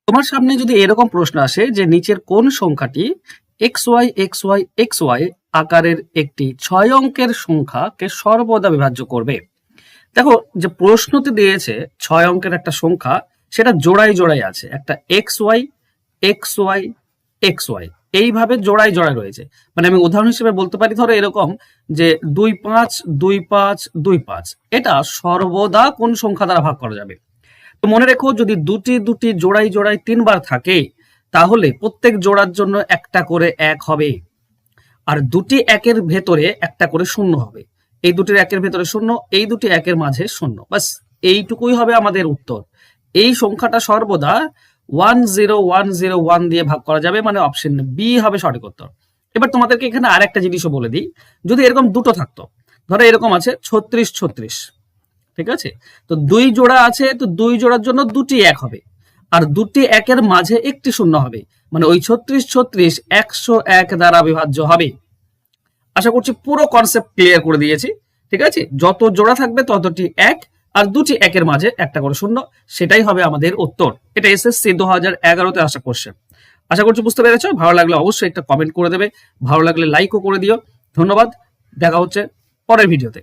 তোমার সামনে যদি এরকম প্রশ্ন আসে যে নিচের কোন সংখ্যাটি xy আকারের একটি 6 অঙ্কের সংখ্যাকে সর্বদা বিভাজ্য করবে। দেখো যে প্রশ্নতে দিয়েছে 6 অঙ্কের একটা সংখ্যা, সেটা জোড়ায় জোড়ায় আছে, একটা xy এইভাবে জোড়ায় জোড়ায় রয়েছে। মানে আমি উদাহরণ হিসেবে বলতে পারি, ধরো এরকম যে 2 5 2 5 2 5, এটা সর্বদা কোন সংখ্যা দ্বারা ভাগ করা যাবে। তো মনে রেখো, যদি দুটি দুটি জোড়ায় জোড়ায় 3 বার থাকে, তাহলে প্রত্যেক জোড়ার জন্য একটা করে 1 হবে, আর দুটি একের ভেতরে একটা করে 0 হবে। এই দুটির একের ভেতরে 0, এই দুটি একের মাঝে 0, বাস এইটুকুই হবে আমাদের উত্তর। এই সংখ্যাটা সর্বদা 10101 দিয়ে ভাগ করা যাবে, মানে অপশন বি হবে সঠিক উত্তর। এবার তোমাদেরকে এখানে আর একটা জিনিসও বলে দিই, যদি এরকম দুটো থাকতো, ধরো এরকম আছে 36 36, ঠিক আছে, তো 2 জোড়া আছে, তো 2 জোড়ার জন্য দুটি 1 হবে, আর দুটি একের মাঝে একটি 0 হবে, মানে ওই 36 101 দ্বারা বিভাজ্য হবে। আশা করছি পুরো কনসেপ্ট ক্লিয়ার করে দিয়েছি। ঠিক আছে, যত জোড়া থাকবে ততটি 1, আর দুটি একের মাঝে একটা করে 0, সেটাই হবে আমাদের উত্তর। এটা এসএসসি 2011-তে আসা কোশ্চেন। আশা করছি বুঝতে পেরেছো। ভালো লাগলে অবশ্যই একটা কমেন্ট করে দেবে, ভালো লাগলে লাইকও করে দিও। ধন্যবাদ, দেখা হচ্ছে পরের ভিডিওতে।